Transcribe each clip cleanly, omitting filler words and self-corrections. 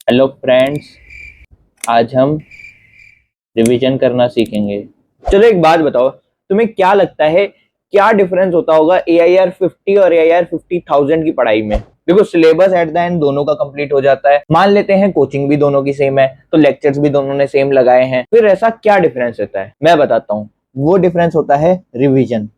Hello friends, आज हम revision करना सीखेंगे। चलो एक बात बताओ, तुम्हें क्या लगता है क्या डिफरेंस होता होगा AIR 50 और AIR 50,000 की पढ़ाई में? देखो, सिलेबस एट द एंड दोनों का कंप्लीट हो जाता है। मान लेते हैं कोचिंग भी दोनों की सेम है, तो लेक्चर्स भी दोनों ने सेम लगाए हैं। फिर ऐसा क्या डिफरेंस होता है? मैं बताता हूँ। वो डिफरेंस होता है revision.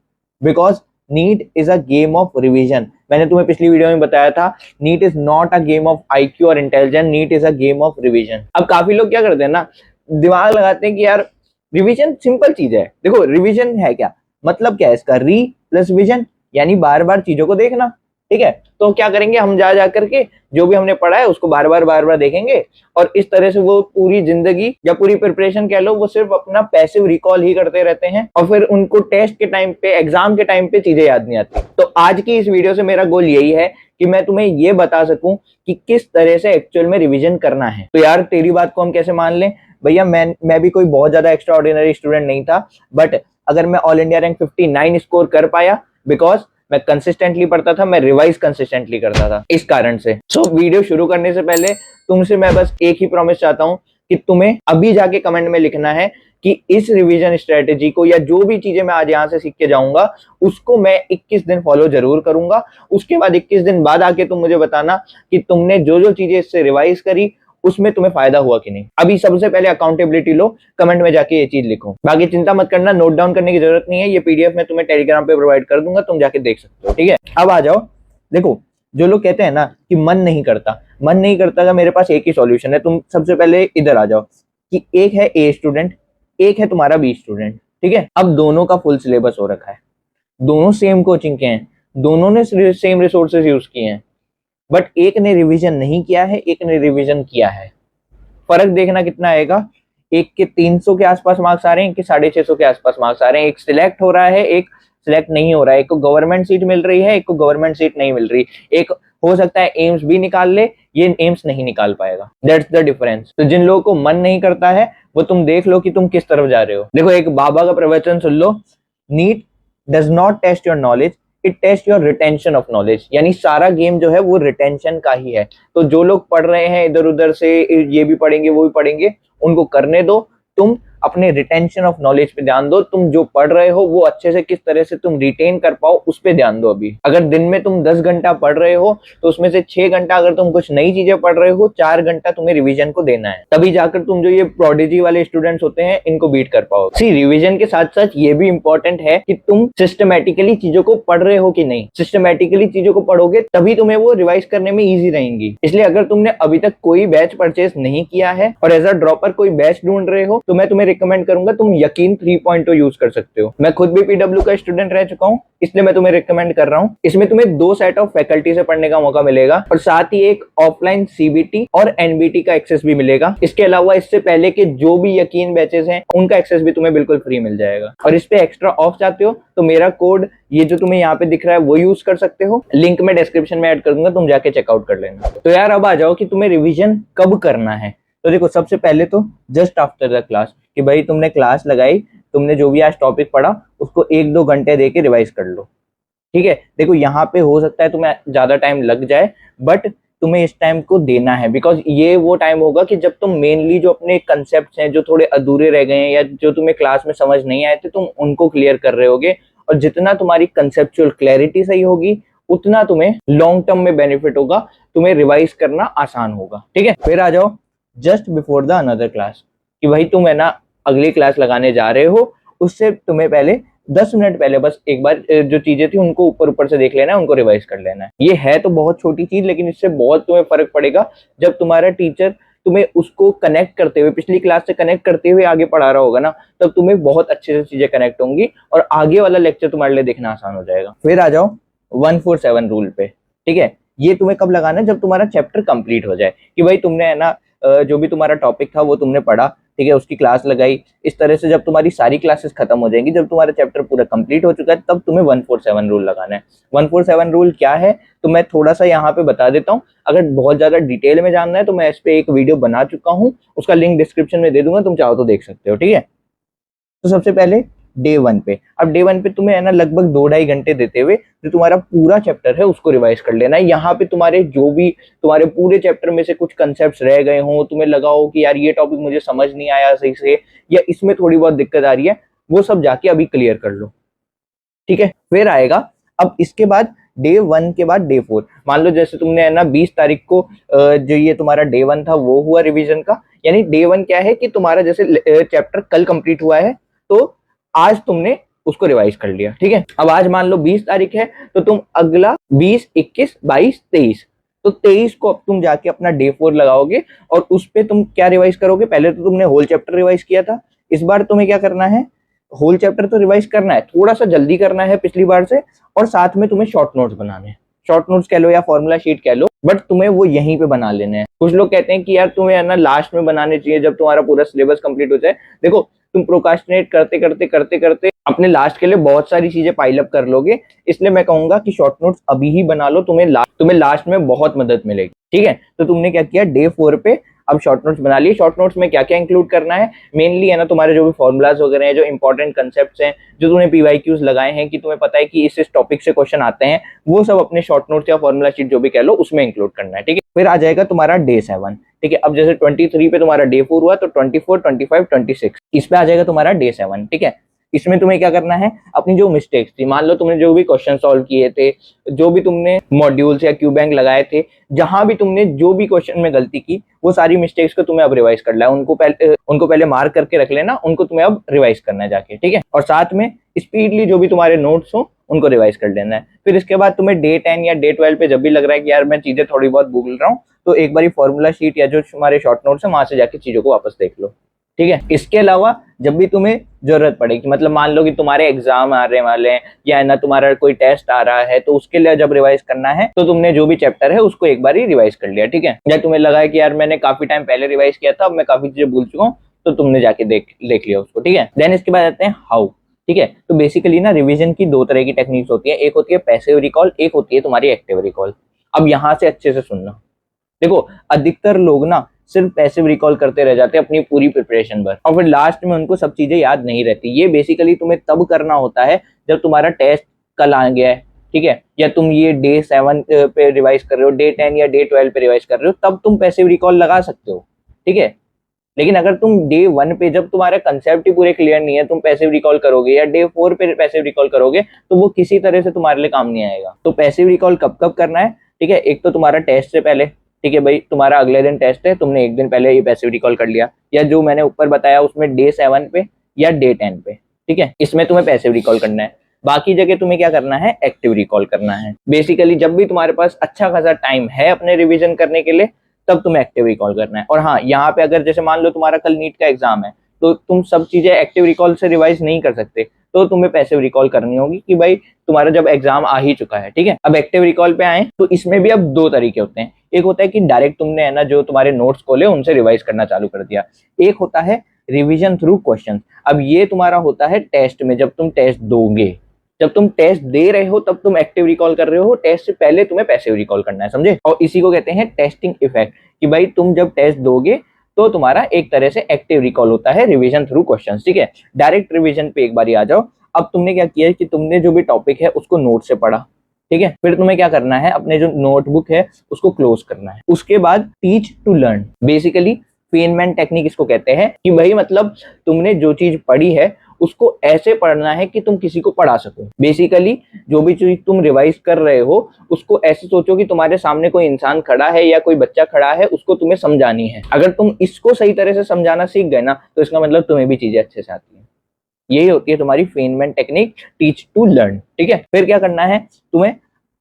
Because NEET is a game of revision. मैंने तुम्हें पिछली वीडियो में बताया था, NEET is not a game of IQ और intelligence, NEET is a game of revision. अब काफी लोग क्या करते हैं ना, दिमाग लगाते हैं कि यार रिवीजन सिंपल चीज है। देखो, रिवीजन है क्या, मतलब क्या है इसका? री प्लस विजन, यानी बार बार चीजों को देखना। ठीक है, तो क्या करेंगे हम, जा करके जो भी हमने पढ़ा है उसको बार बार देखेंगे, और इस तरह से वो पूरी जिंदगी या पूरी प्रिपरेशन कह लो, वो सिर्फ अपना पैसिव रिकॉल ही करते रहते हैं, और फिर उनको टेस्ट के टाइम पे, एग्जाम के टाइम पे चीजें याद नहीं आती। तो आज की इस वीडियो से मेरा गोल यही है कि मैं तुम्हें ये बता सकूं कि किस तरह से एक्चुअल में रिवीजन करना है। तो यार तेरी बात को हम कैसे मान लें भैया? मैं भी कोई बहुत ज्यादा एक्स्ट्रा ऑर्डिनरी स्टूडेंट नहीं था, बट अगर मैं ऑल इंडिया रैंक 59 स्कोर कर पाया, बिकॉज मैं कंसिस्टेंटली पढ़ता था, मैं रिवाइज कंसिस्टेंटली करता था, इस कारण से। सो वीडियो शुरू करने से पहले तुमसे मैं बस एक ही प्रॉमिस चाहता हूं कि तुम्हें अभी जाके कमेंट में लिखना है कि इस रिवीजन स्ट्रेटेजी को, या जो भी चीजें मैं आज यहां से सीख के जाऊंगा, उसको मैं 21 दिन फॉलो जरूर करूंगा। उसके बाद 21 दिन बाद आके तुम मुझे बताना कि तुमने जो जो चीजें इससे रिवाइज करी उसमें तुम्हें फायदा हुआ कि नहीं। अभी सबसे पहले अकाउंटेबिलिटी लो, कमेंट में जाके ये चीज लिखो। बाकी चिंता मत करना, नोट डाउन करने की जरूरत नहीं है, ये PDF मैं तुम्हें टेलीग्राम पे प्रोवाइड कर दूंगा, तुम जाके देख सकते हो। ठीक है, अब आ जाओ। देखो, जो लोग कहते हैं ना कि मन नहीं करता, मन नहीं करता का मेरे पास एक ही सॉल्यूशन है। तुम सबसे पहले इधर आ जाओ कि एक है A स्टूडेंट, एक है तुम्हारा B स्टूडेंट। ठीक है, अब दोनों का फुल सिलेबस हो रखा है, दोनों सेम कोचिंग के हैं, दोनों ने सेम रिसोर्सेज यूज किए हैं, बट एक ने रिवीजन नहीं किया है, एक ने रिवीजन किया है। फर्क देखना कितना आएगा, एक के 300 के आसपास मार्क्स आ रहे हैं, एक के 650 के आसपास मार्क्स आ रहे हैं। एक सिलेक्ट हो रहा है, एक सिलेक्ट नहीं हो रहा है। एक को गवर्नमेंट सीट मिल रही है, एक को गवर्नमेंट सीट नहीं मिल रही। एक हो सकता है एम्स भी निकाल ले, ये एम्स नहीं निकाल पाएगा। That's the difference. तो जिन लोगों को मन नहीं करता है, वो तुम देख लो कि तुम किस तरफ जा रहे हो। देखो, एक बाबा का प्रवचन सुन लो, NEET does not test your knowledge, it test your retention of knowledge. यानी सारा गेम जो है वो रिटेंशन का ही है। तो जो लोग पढ़ रहे हैं इधर उधर से, ये भी पढ़ेंगे वो भी पढ़ेंगे, उनको करने दो। तुम अपने रिटेंशन ऑफ नॉलेज पे ध्यान दो। तुम जो पढ़ रहे हो वो अच्छे से किस तरह से तुम रिटेन कर पाओ, उस पे ध्यान दो। अभी अगर दिन में तुम 10 घंटा पढ़ रहे हो, तो उसमें से 6 घंटा अगर तुम कुछ नई चीजें पढ़ रहे हो, 4 घंटा तुम्हें रिवीजन को देना है। तभी जाकर तुम जो ये प्रोडिजी वाले स्टूडेंट्स होते हैं, इनको बीट कर पाओ। सी, रिवीजन के साथ साथ ये भी इंपॉर्टेंट है कि तुम सिस्टमैटिकली चीजों को पढ़ रहे हो कि नहीं। सिस्टमैटिकली चीजों को पढ़ोगे तभी तुम्हें वो रिवाइज करने में ईजी रहेंगी। इसलिए अगर तुमने अभी तक कोई बैच परचेज नहीं किया है और एज अ ड्रॉपर कोई बैच ढूंढ रहे हो, तो मैं तुम्हें रिकमेंड करूंगा तुम यकीन 3.0 यूज कर सकते हो। मैं खुद भी PW का स्टूडेंट रह चुका हूं, इसलिए मैं तुम्हें रिकमेंड कर रहा हूं। इसमें तुम्हें 2 सेट ऑफ फैकल्टी से पढ़ने का मौका मिलेगा, और साथ ही एक ऑफलाइन CBT और NBT का एक्सेस भी मिलेगा। इसके अलावा इससे पहले के जो भी यकीन बैचेस हैं, उनका एक्सेस भी तुम्हें बिल्कुल फ्री मिल जाएगा। और इस पे एक्स्ट्रा ऑफ चाहते हो तो मेरा कोड, ये जो तुम्हें यहाँ पे दिख रहा है, वो यूज कर सकते हो। लिंक में डिस्क्रिप्शन में ऐड कर दूंगा, तुम जाके चेकआउट कर लेना। तो यार अब आ जाओ कि तुम्हें रिवीजन कब करना है। तो देखो, सबसे पहले तो जस्ट आफ्टर द क्लास, कि भाई तुमने क्लास लगाई, तुमने जो भी आज टॉपिक पढ़ा उसको 1-2 घंटे देके रिवाइज कर लो। ठीक है, देखो यहाँ पे हो सकता है तुम्हें ज्यादा टाइम लग जाए, बट तुम्हें इस टाइम को देना है, बिकॉज ये वो टाइम होगा कि जब तुम मेनली जो अपने कंसेप्ट हैं जो थोड़े अधूरे रह गए हैं, या जो तुम्हें क्लास में समझ नहीं आए थे, तुम उनको क्लियर कर रहे होगे। और जितना तुम्हारी कंसेप्चुअल क्लैरिटी सही होगी, उतना तुम्हें लॉन्ग टर्म में बेनिफिट होगा, तुम्हें रिवाइज करना आसान होगा। ठीक है, फिर आ जाओ just before the another class, कि भाई तुम है ना अगली क्लास लगाने जा रहे हो, उससे तुम्हें पहले 10 मिनट पहले बस एक बार जो चीजें थी उनको ऊपर ऊपर से देख लेना है, उनको रिवाइज कर लेना है। ये है तो बहुत छोटी चीज, लेकिन इससे बहुत तुम्हें फर्क पड़ेगा। जब तुम्हारा टीचर तुम्हें उसको कनेक्ट करते हुए, पिछली क्लास से कनेक्ट करते हुए आगे पढ़ा रहा होगा ना, तब तुम्हें बहुत अच्छे से चीजें कनेक्ट होंगी, और आगे वाला लेक्चर तुम्हारे लिए देखना आसान हो जाएगा। फिर आ जाओ 147 रूल पे। ठीक है, ये तुम्हें कब लगाना है? जब तुम्हारा चैप्टर कंप्लीट हो जाए, कि भाई तुमने है ना जो भी तुम्हारा टॉपिक था वो तुमने पढ़ा, ठीक है, उसकी क्लास लगाई। इस तरह से जब तुम्हारी सारी क्लासेस खत्म हो जाएंगी, जब तुम्हारा चैप्टर पूरा कंप्लीट हो चुका है, तब तुम्हें 147 रूल लगाना है। 147 रूल क्या है तो मैं थोड़ा सा यहाँ पे बता देता हूँ। अगर बहुत ज्यादा डिटेल में जानना है तो मैं इस पे एक वीडियो बना चुका हूँ, उसका लिंक डिस्क्रिप्शन में दे दूंगा, तुम चाहो तो देख सकते हो। ठीक है, तो सबसे पहले डे 1 पे। अब डे 1 पे तुम्हें है ना लगभग 2-2.5 घंटे देते हुए जो तुम्हारा पूरा चैप्टर है उसको रिवाइज कर लेना है। यहाँ पे तुम्हारे जो भी तुम्हारे पूरे चैप्टर में से कुछ कंसेप्ट रह गए हो, तुम्हें लगा हो कि यार ये टॉपिक मुझे समझ नहीं आया सही से या इसमें थोड़ी बहुत दिक्कत आ रही है, वो सब जाके अभी क्लियर कर लो, ठीक है। फिर आएगा अब इसके बाद डे 1 के बाद डे 4। मान लो जैसे तुमने है ना 20 तारीख को जो ये तुम्हारा डे 1 था वो हुआ रिवीजन का, यानी डे 1 क्या है कि तुम्हारा जैसे चैप्टर कल कंप्लीट हुआ है तो आज तुमने उसको रिवाइज कर लिया, ठीक है। अब आज मान लो 20 तारीख है तो तुम अगला 20, 21, 22, 23, तो 23 को अब तुम जाके अपना डे 4 लगाओगे और उस पे तुम क्या रिवाइज करोगे। पहले तो तुमने होल चैप्टर रिवाइज किया था, इस बार तुम्हें क्या करना है, होल चैप्टर तो रिवाइज करना है, थोड़ा सा जल्दी करना है पिछली बार से, और साथ में तुम्हें शॉर्ट नोट्स बनाने हैं। शॉर्ट नोट्स कह लो या फॉर्मूला शीट कह लो, बट तुम्हें वो यहीं पे बना लेने हैं। कुछ लोग कहते हैं कि यार तुम्हें है ना लास्ट में बनाने चाहिए जब तुम्हारा पूरा सिलेबस कंप्लीट हो जाए। देखो तुम प्रोकास्टिनेट करते करते करते करते अपने लास्ट के लिए बहुत सारी चीजें पाइल अप कर लोगे, इसलिए मैं कहूंगा कि शॉर्ट नोट्स अभी ही बना लो, तुम्हें लास्ट में बहुत मदद मिलेगी, ठीक है। तो तुमने क्या किया, डे 4 पे अब शॉर्ट नोट्स बना लिए। शॉर्ट नोट्स में क्या क्या इंक्लूड करना है, मेनली है ना तुम्हारे जो भी फॉर्मुलाज वगैरह हैं, जो इंपॉर्टेंट कंसेप्ट्स हैं, जो तुमने पीवाईक्यूज लगाए हैं कि तुम्हें पता है कि इस टॉपिक से क्वेश्चन आते हैं, वो सब अपने शॉर्ट नोट्स या फॉर्मुला शीट जो भी कह लो उसमें इंक्लूड करना है, ठीक है। फिर आ जाएगा तुम्हारा डे 7, ठीक है। अब जैसे 23 पे तुम्हारा डे 4 हुआ तो 24, 25, 26 इस पे आ जाएगा तुम्हारा डे 7, ठीक है। इसमें तुम्हें क्या करना है, अपनी जो मिस्टेक्स थी, मान लो तुमने जो भी क्वेश्चन सॉल्व किए थे, जो भी तुमने मॉड्यूल्स या क्यू बैंक लगाए थे, जहां भी तुमने जो भी क्वेश्चन में गलती की, वो सारी मिस्टेक्स को तुम्हें अब रिवाइज करना है। उनको पहले मार्क करके रख लेना, उनको तुम्हें अब रिवाइज करना है जाके, ठीक है। और साथ में स्पीडली जो भी तुम्हारे नोट्स हो उनको रिवाइज कर लेना है। फिर इसके बाद तुम्हें डे 10 या डे 12 पे जब भी लग रहा है कि यार मैं चीजें थोड़ी बहुत भूल रहा हूँ, तो एक बार फॉर्मूला शीट या जो तुम्हारे शॉर्ट नोट्स है वहां से जाके चीजों को वापस देख लो, ठीक है। इसके अलावा जब भी तुम्हें जरूरत पड़ेगी, मतलब मान लो कि तुम्हारे एग्जाम आने वाले हैं या ना तुम्हारा कोई टेस्ट आ रहा है, तो उसके लिए जब रिवाइज करना है तो तुमने जो भी चैप्टर है उसको एक बार ही रिवाइज कर लिया, ठीक है। या तुम्हें लगा है कि यार मैंने काफी टाइम पहले रिवाइज किया था, अब मैं काफी चीजें भूल चुका हूँ, तो तुमने जाके देख लिया उसको, ठीक है। देन इसके बाद आते हैं हाउ, ठीक है। तो बेसिकली ना रिवीजन की दो तरह की टेक्निक्स होती है, एक होती है पैसिव रिकॉल, एक होती है तुम्हारी एक्टिव रिकॉल। अब यहाँ से अच्छे से सुनना, देखो अधिकतर लोग ना सिर्फ पैसिव रिकॉल करते रह जाते हैं अपनी पूरी प्रिपरेशन पर, और फिर लास्ट में उनको सब चीजें याद नहीं रहती। ये बेसिकली तुम्हें तब करना होता है जब तुम्हारा टेस्ट कल आ गया है, ठीक है, या तुम ये डे 7 पे रिवाइज कर रहे हो, डे 10 या डे 12 पे रिवाइज कर रहे हो, तब तुम पैसिव रिकॉल लगा सकते हो, ठीक है। लेकिन अगर तुम डे 1 पे जब तुम्हारे कंसेप्ट ही पूरे क्लियर नहीं है, तुम पैसिव रिकॉल करोगे या डे 4 पे पैसिव रिकॉल करोगे, तो वो किसी तरह से तुम्हारे लिए काम नहीं आएगा। तो पैसिव रिकॉल कब कब करना है, ठीक है, एक तो तुम्हारा टेस्ट से पहले, ठीक है भाई, तुम्हारा अगले दिन टेस्ट है, तुमने एक दिन पहले ये पैसिव रिकॉल कर लिया, या जो मैंने ऊपर बताया उसमें डे 7 पे या डे 10 पे, ठीक है, इसमें तुम्हें पैसिव रिकॉल करना है। बाकी जगह तुम्हें क्या करना है, एक्टिव रिकॉल करना है। बेसिकली जब भी तुम्हारे पास अच्छा खासा टाइम है अपने रिवीजन करने के लिए, तब तुम्हें एक्टिव रिकॉल करना है। और हाँ, यहाँ पे अगर जैसे मान लो तुम्हारा कल नीट का एग्जाम है, तो तुम सब चीजें एक्टिव रिकॉल से रिवाइज नहीं कर सकते, तो तुम्हें पैसिव रिकॉल करनी होगी कि भाई तुम्हारा जब एग्जाम आ ही चुका है, ठीक है। अब एक्टिव रिकॉल पे आए तो इसमें भी अब दो तरीके होते हैं। एक होता है कि डायरेक्ट तुमने है ना जो तुम्हारे नोट्स खोले उनसे रिवाइज करना चालू कर दिया। एक होता है रिविजन थ्रू क्वेश्चन। अब ये तुम्हारा होता है टेस्ट में, जब तुम टेस्ट दोगे, जब तुम टेस्ट दे रहे हो तब तुम एक्टिव रिकॉल कर रहे हो, टेस्ट से पहले तुम्हें पैसिव रिकॉल करना है, समझे। और इसी को कहते हैं टेस्टिंग इफेक्ट, कि भाई तुम जब टेस्ट दोगे तो तुम्हारा एक तरह से एक्टिव रिकॉल होता है रिवीजन थ्रू क्वेश्चंस, ठीक है। डायरेक्ट रिवीजन पे एक बार आ जाओ। अब तुमने क्या किया कि तुमने जो भी टॉपिक है उसको नोट से पढ़ा, ठीक है। फिर तुम्हें क्या करना है, अपने जो नोटबुक है उसको क्लोज करना है। उसके बाद teach to learn, basically Feynman technique इसको कहते हैं, कि भाई मतलब तुमने जो चीज पढ़ी है उसको ऐसे पढ़ना है कि तुम किसी को पढ़ा सको। बेसिकली जो भी चीज तुम रिवाइज कर रहे हो उसको ऐसे सोचो कि तुम्हारे सामने कोई इंसान खड़ा है या कोई बच्चा खड़ा है, उसको तुम्हें समझानी है। अगर तुम इसको सही तरह से समझाना सीख गए ना, तो इसका मतलब तुम्हें भी चीजें अच्छे से आती है। यही होती है तुम्हारी Feynman technique, teach to learn, ठीक है। फिर क्या करना है, तुम्हें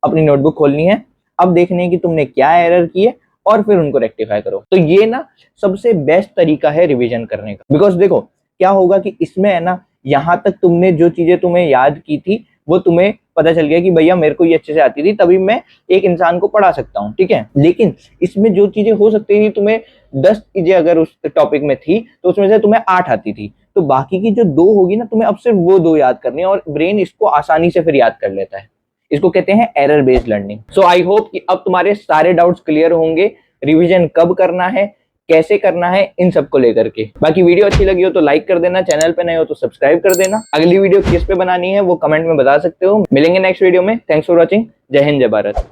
अपनी नोटबुक खोलनी है, अब देखनी है कि तुमने क्या एरर की है और फिर उनको रेक्टिफाई करो। तो ये ना सबसे बेस्ट तरीका है रिवीजन करने का। बिकॉज देखो क्या होगा कि इसमें है ना, यहां तक तुमने जो चीजें तुम्हें याद की थी वो तुम्हें पता चल गया कि भैया मेरे को ये अच्छे से आती थी, तभी मैं एक इंसान को पढ़ा सकता हूँ, ठीक है। लेकिन इसमें जो चीजें हो सकती थी, तुम्हें 10 चीजें अगर उस टॉपिक में थी तो उसमें से तुम्हें 8 आती थी, तो बाकी की जो 2 होगी ना, तुम्हें अब सिर्फ वो 2 याद करनी है, और ब्रेन इसको आसानी से फिर याद कर लेता है। इसको कहते हैं error based learning. So I hope कि अब तुम्हारे सारे डाउट्स क्लियर होंगे, रिवीजन कब करना है, कैसे करना है इन सब को लेकर के। बाकी वीडियो अच्छी लगी हो तो लाइक कर देना, चैनल पे नए हो तो सब्सक्राइब कर देना। अगली वीडियो किस पे बनानी है वो कमेंट में बता सकते हो। मिलेंगे नेक्स्ट वीडियो में। Thanks for watching. जय हिंद, जय भारत।